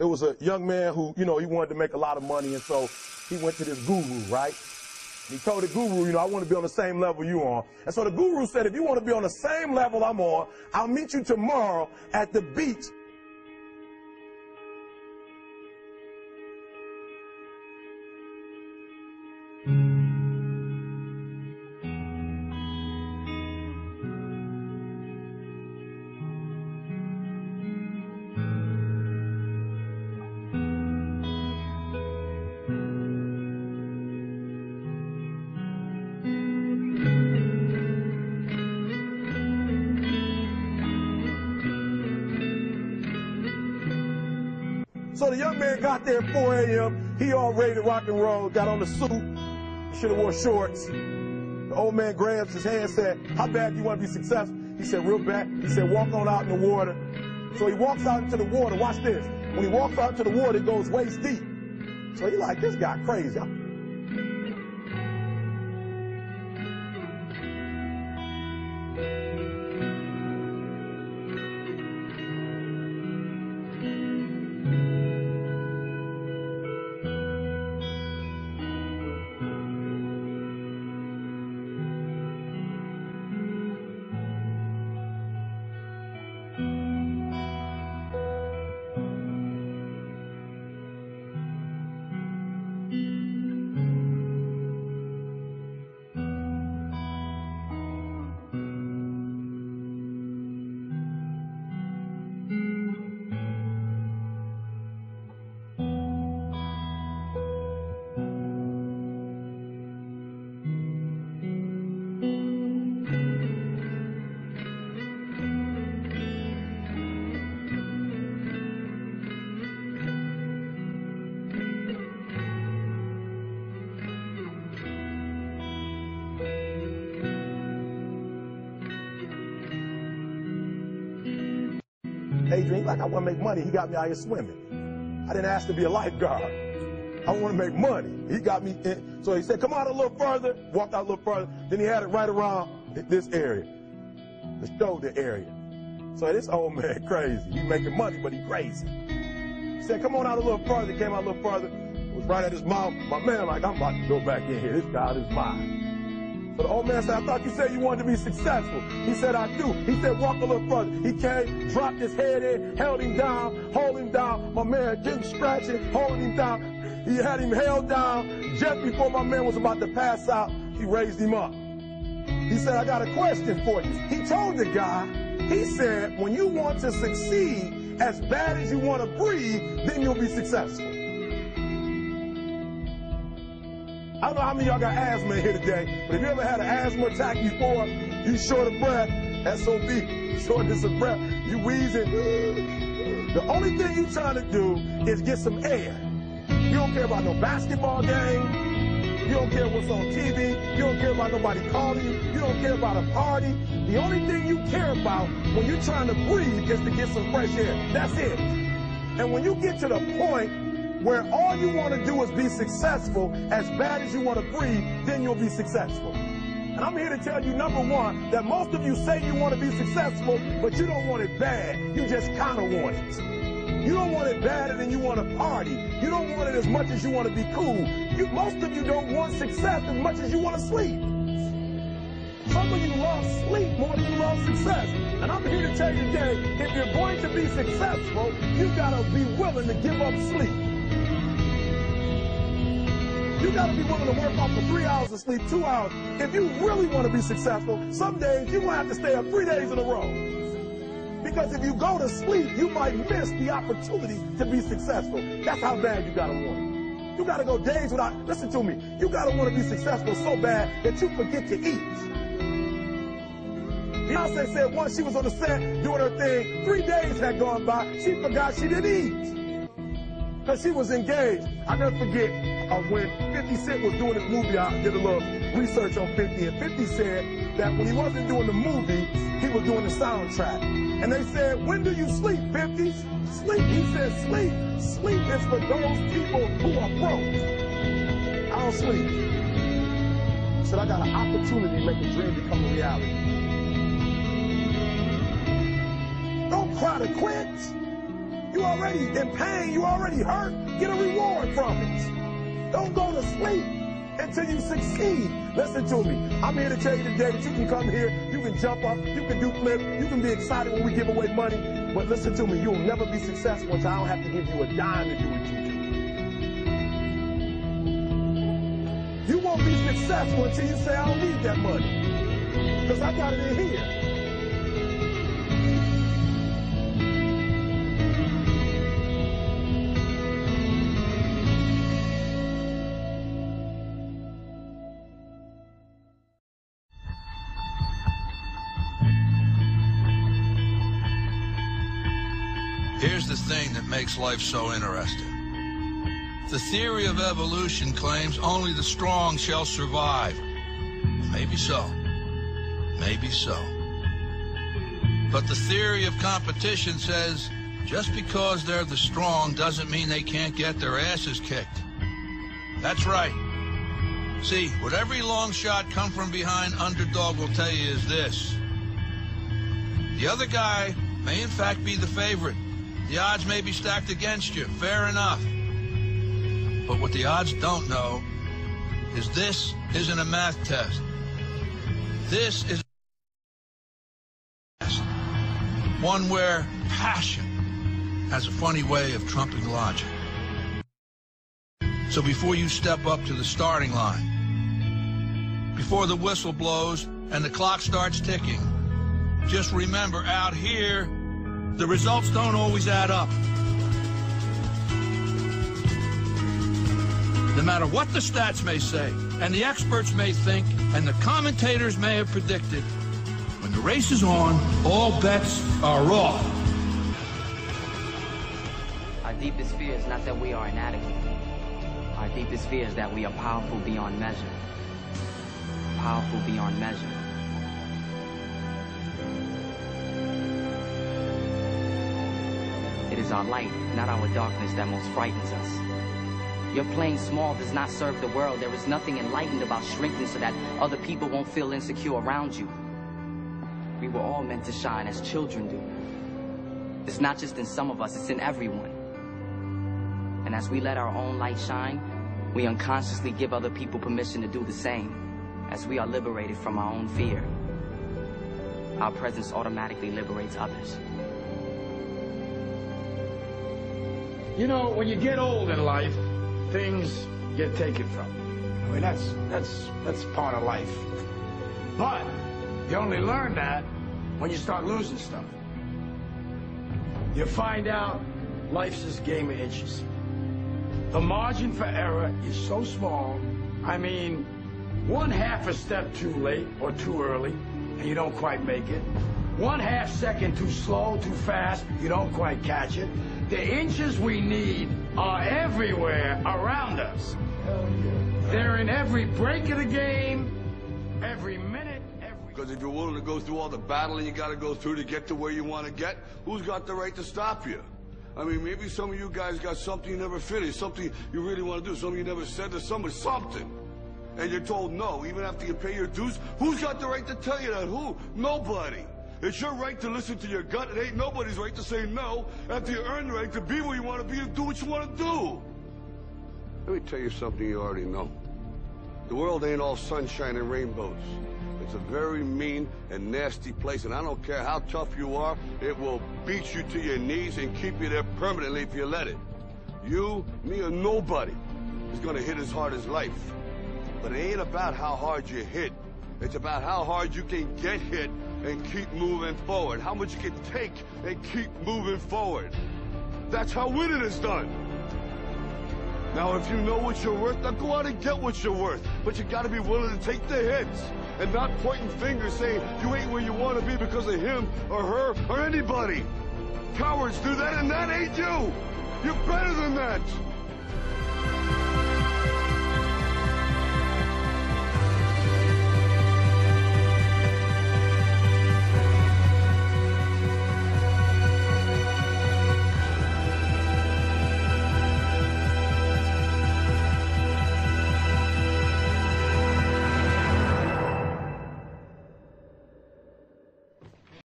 It was a young man who, he wanted to make a lot of money, and so he went to this guru, right? He told the guru, I want to be on the same level you are. And so the guru said, if you want to be on the same level I'm on, I'll meet you tomorrow at the beach. So the young man got there at 4 a.m. He all ready to rock and roll, got on the suit, should have wore shorts. The old man grabs his hand and said, how bad do you want to be successful? He said, real bad. He said, walk on out in the water. So he walks out into the water. Watch this. When he walks out into the water, it goes waist deep. So he's like, this guy crazy. Adrian, like, I want to make money. He got me out here swimming. I didn't ask to be a lifeguard. I want to make money. He got me in. So he said, come out a little further. Walked out a little further. Then he had it right around this area, the shoulder area. So this old man crazy. He making money, but he crazy. He said, come on out a little further. He came out a little further. It was right at his mouth. My man, like, I'm about to go back in here. This God is mine. So the old man said, I thought you said you wanted to be successful. He said, I do. He said, walk a little further. He came, dropped his head in, held him down, hold him down. My man getting scratching, holding him down. He had him held down. Just before my man was about to pass out, he raised him up. He said, I got a question for you. He told the guy, he said, when you want to succeed as bad as you want to breathe, then you'll be successful. I don't know how many of y'all got asthma in here today, but if you ever had an asthma attack before, you short of breath, SOB, shortness of breath, you wheezing. The only thing you trying to do is get some air. You don't care about no basketball game. You don't care what's on TV. You don't care about nobody calling you. You don't care about a party. The only thing you care about when you're trying to breathe is to get some fresh air. That's it. And when you get to the point where all you want to do is be successful as bad as you want to breathe, then you'll be successful. And I'm here to tell you, number one, that most of you say you want to be successful, but you don't want it bad. You just kind of want it. You don't want it badder than you want to party. You don't want it as much as you want to be cool. Most of you don't want success as much as you want to sleep. Some of you love sleep more than you love success. And I'm here to tell you today, if you're going to be successful, you got to be willing to give up sleep. You got to be willing to work off for 3 hours of sleep, 2 hours. If you really want to be successful, some days you're going to have to stay up 3 days in a row. Because if you go to sleep, you might miss the opportunity to be successful. That's how bad you got to want it. You got to go days without, listen to me, you got to want to be successful so bad that you forget to eat. Beyonce said once she was on the set doing her thing, 3 days had gone by, she forgot she didn't eat. Because she was engaged. I never forget when 50 Cent was doing his movie, I did a little research on 50, and 50 said that when he wasn't doing the movie, he was doing the soundtrack. And they said, when do you sleep, 50? Sleep. He said, sleep. Sleep is for those people who are broke. I don't sleep. He said, I got an opportunity to make a dream become a reality. Don't cry to quit. You You already in pain. You already hurt. Get a reward from it. Don't go to sleep until you succeed. Listen to me. I'm here to tell you today that you can come here, you can jump up, you can do flips, you can be excited when we give away money. But listen to me, you'll never be successful until I don't have to give you a dime to do what you do. You won't be successful until you say, I don't need that money. Because I got it in here. Here's the thing that makes life so interesting. The theory of evolution claims only the strong shall survive. Maybe so. Maybe so. But the theory of competition says just because they're the strong doesn't mean they can't get their asses kicked. That's right. See, what every long shot come from behind underdog will tell you is this. The other guy may in fact be the favorite. The odds may be stacked against you, fair enough. But what the odds don't know is this isn't a math test. This is a test. One where passion has a funny way of trumping logic. So before you step up to the starting line, before the whistle blows and the clock starts ticking, just remember out here, the results don't always add up. No matter what the stats may say, and the experts may think, and the commentators may have predicted, when the race is on, all bets are off. Our deepest fear is not that we are inadequate. Our deepest fear is that we are powerful beyond measure. Powerful beyond measure. It is our light, not our darkness, that most frightens us. Your playing small does not serve the world. There is nothing enlightened about shrinking so that other people won't feel insecure around you. We were all meant to shine as children do. It's not just in some of us, it's in everyone. And as we let our own light shine, we unconsciously give other people permission to do the same. As we are liberated from our own fear, our presence automatically liberates others. You know, when you get old in life, things get taken from you. I mean, that's part of life. But you only learn that when you start losing stuff. You find out life's this game of inches. The margin for error is so small. I mean, 1/2 step too late or too early, and you don't quite make it. 1/2 second too slow, too fast, you don't quite catch it. The inches we need are everywhere around us. Hell yeah. They're in every break of the game, every minute, every... Because if you're willing to go through all the battling you got to go through to get to where you want to get, who's got the right to stop you? I mean, maybe some of you guys got something you never finished, something you really want to do, something you never said to somebody, something. And you're told no, even after you pay your dues. Who's got the right to tell you that? Who? Nobody. It's your right to listen to your gut. It ain't nobody's right to say no after you earn the right to be where you want to be and do what you want to do. Let me tell you something you already know. The world ain't all sunshine and rainbows. It's a very mean and nasty place, and I don't care how tough you are, it will beat you to your knees and keep you there permanently if you let it. You, me, or nobody is going to hit as hard as life. But it ain't about how hard you hit. It's about how hard you can get hit and keep moving forward. How much you can take and keep moving forward. That's how winning is done. Now, if you know what you're worth, now go out and get what you're worth. But you gotta be willing to take the hits and not pointing fingers saying you ain't where you want to be because of him or her or anybody. Cowards do that, and that ain't you. You're better than that.